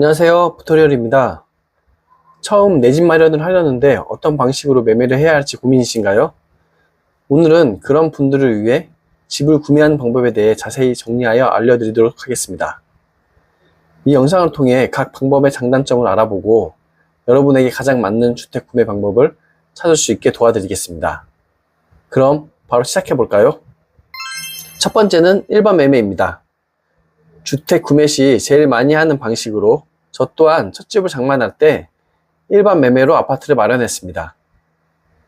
안녕하세요, 푸토리얼입니다. 처음 내 집 마련을 하려는데 어떤 방식으로 매매를 해야 할지 고민이신가요? 오늘은 그런 분들을 위해 집을 구매하는 방법에 대해 자세히 정리하여 알려드리도록 하겠습니다. 이 영상을 통해 각 방법의 장단점을 알아보고 여러분에게 가장 맞는 주택 구매 방법을 찾을 수 있게 도와드리겠습니다. 그럼 바로 시작해 볼까요? 첫 번째는 일반 매매입니다. 주택 구매 시 제일 많이 하는 방식으로 저 또한 첫 집을 장만할 때 일반 매매로 아파트를 마련했습니다.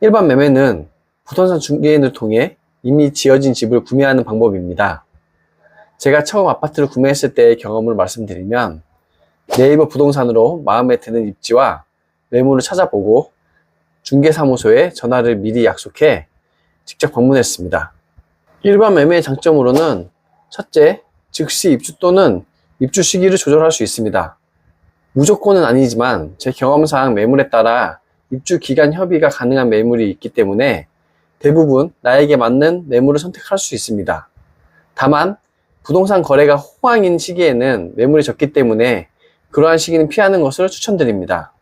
일반 매매는 부동산 중개인을 통해 이미 지어진 집을 구매하는 방법입니다. 제가 처음 아파트를 구매했을 때의 경험을 말씀드리면 네이버 부동산으로 마음에 드는 입지와 매물을 찾아보고 중개사무소에 전화를 미리 약속해 직접 방문했습니다. 일반 매매의 장점으로는 첫째, 즉시 입주 또는 입주 시기를 조절할 수 있습니다. 무조건은 아니지만 제 경험상 매물에 따라 입주 기간 협의가 가능한 매물이 있기 때문에 대부분 나에게 맞는 매물을 선택할 수 있습니다. 다만 부동산 거래가 호황인 시기에는 매물이 적기 때문에 그러한 시기는 피하는 것을 추천드립니다.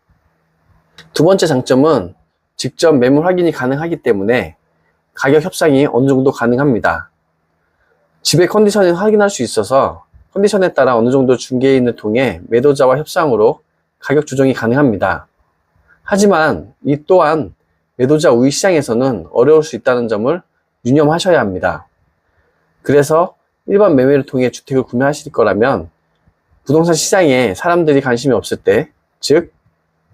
두 번째 장점은 직접 매물 확인이 가능하기 때문에 가격 협상이 어느 정도 가능합니다. 집의 컨디션을 확인할 수 있어서 컨디션에 따라 어느 정도 중개인을 통해 매도자와 협상으로 가격 조정이 가능합니다. 하지만 이 또한 매도자 우위 시장에서는 어려울 수 있다는 점을 유념하셔야 합니다. 그래서 일반 매매를 통해 주택을 구매하실 거라면 부동산 시장에 사람들이 관심이 없을 때, 즉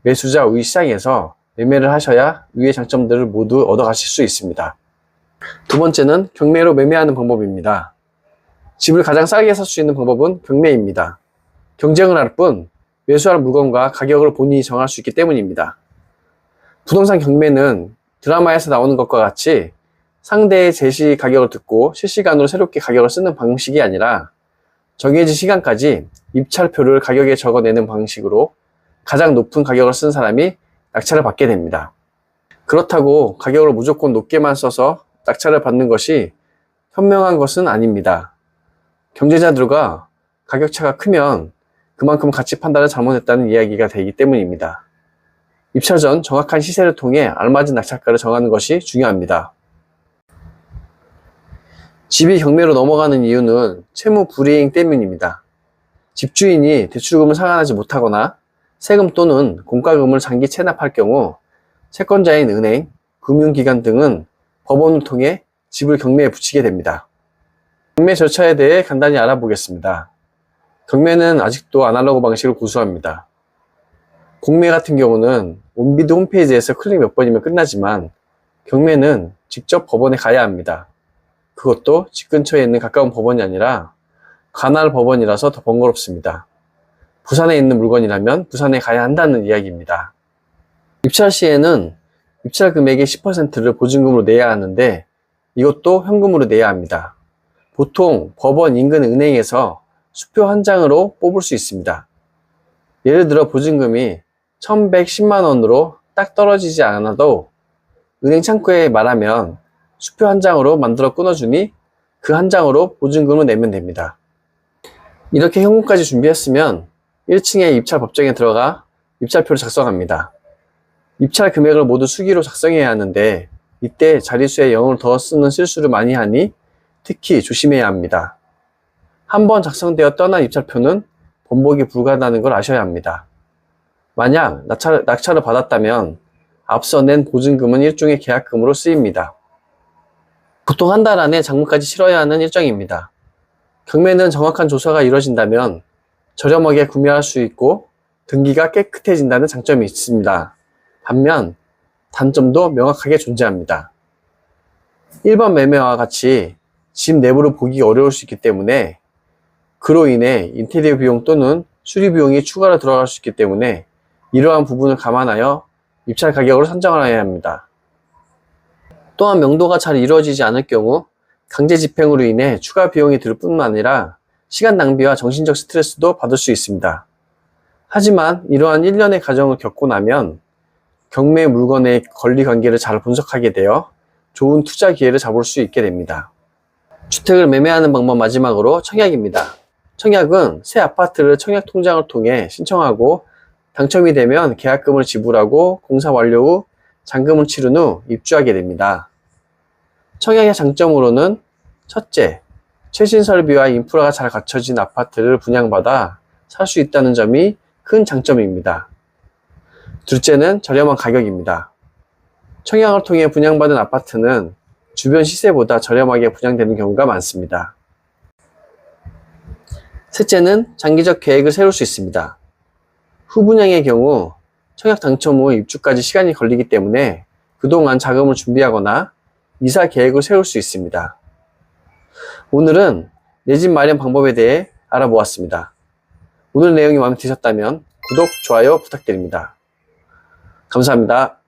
매수자 우위 시장에서 매매를 하셔야 위의 장점들을 모두 얻어가실 수 있습니다. 두 번째는 경매로 매매하는 방법입니다. 집을 가장 싸게 살 수 있는 방법은 경매입니다. 경쟁을 할 뿐 매수할 물건과 가격을 본인이 정할 수 있기 때문입니다. 부동산 경매는 드라마에서 나오는 것과 같이 상대의 제시 가격을 듣고 실시간으로 새롭게 가격을 쓰는 방식이 아니라 정해진 시간까지 입찰표를 가격에 적어내는 방식으로 가장 높은 가격을 쓴 사람이 낙찰을 받게 됩니다. 그렇다고 가격을 무조건 높게만 써서 낙찰을 받는 것이 현명한 것은 아닙니다. 경쟁자들과 가격차가 크면 그만큼 가치 판단을 잘못했다는 이야기가 되기 때문입니다. 입찰 전 정확한 시세를 통해 알맞은 낙찰가를 정하는 것이 중요합니다. 집이 경매로 넘어가는 이유는 채무 불이행 때문입니다. 집주인이 대출금을 상환하지 못하거나 세금 또는 공과금을 장기 체납할 경우 채권자인 은행, 금융기관 등은 법원을 통해 집을 경매에 붙이게 됩니다. 경매 절차에 대해 간단히 알아보겠습니다. 경매는 아직도 아날로그 방식을 고수합니다. 공매 같은 경우는 온비드 홈페이지에서 클릭 몇 번이면 끝나지만 경매는 직접 법원에 가야 합니다. 그것도 집 근처에 있는 가까운 법원이 아니라 관할 법원이라서 더 번거롭습니다. 부산에 있는 물건이라면 부산에 가야 한다는 이야기입니다. 입찰 시에는 입찰 금액의 10%를 보증금으로 내야 하는데 이것도 현금으로 내야 합니다. 보통 법원 인근 은행에서 수표 한 장으로 뽑을 수 있습니다. 예를 들어 보증금이 1110만 원으로 딱 떨어지지 않아도 은행 창구에 말하면 수표 한 장으로 만들어 끊어주니 그 한 장으로 보증금을 내면 됩니다. 이렇게 현금까지 준비했으면 1층의 입찰 법정에 들어가 입찰표를 작성합니다. 입찰 금액을 모두 수기로 작성해야 하는데 이때 자릿수에 0을 더 쓰는 실수를 많이 하니 특히 조심해야 합니다. 한번 작성되어 떠난 입찰표는 번복이 불가하다는 걸 아셔야 합니다. 만약 낙찰을 받았다면 앞서 낸 보증금은 일종의 계약금으로 쓰입니다. 보통 한 달 안에 장부까지 치러야 하는 일정입니다. 경매는 정확한 조사가 이루어진다면 저렴하게 구매할 수 있고 등기가 깨끗해진다는 장점이 있습니다. 반면 단점도 명확하게 존재합니다. 일반 매매와 같이 집 내부를 보기 어려울 수 있기 때문에 그로 인해 인테리어 비용 또는 수리 비용이 추가로 들어갈 수 있기 때문에 이러한 부분을 감안하여 입찰 가격을 선정을 해야 합니다. 또한 명도가 잘 이루어지지 않을 경우 강제 집행으로 인해 추가 비용이 들 뿐만 아니라 시간 낭비와 정신적 스트레스도 받을 수 있습니다. 하지만 이러한 1년의 과정을 겪고 나면 경매 물건의 권리 관계를 잘 분석하게 되어 좋은 투자 기회를 잡을 수 있게 됩니다. 주택을 매매하는 방법 마지막으로 청약입니다. 청약은 새 아파트를 청약통장을 통해 신청하고 당첨이 되면 계약금을 지불하고 공사 완료 후 잔금을 치른 후 입주하게 됩니다. 청약의 장점으로는 첫째, 최신 설비와 인프라가 잘 갖춰진 아파트를 분양받아 살 수 있다는 점이 큰 장점입니다. 둘째는 저렴한 가격입니다. 청약을 통해 분양받은 아파트는 주변 시세보다 저렴하게 분양되는 경우가 많습니다. 셋째는 장기적 계획을 세울 수 있습니다. 후분양의 경우 청약 당첨 후 입주까지 시간이 걸리기 때문에 그동안 자금을 준비하거나 이사 계획을 세울 수 있습니다. 오늘은 내 집 마련 방법에 대해 알아보았습니다. 오늘 내용이 마음에 드셨다면 구독, 좋아요 부탁드립니다. 감사합니다.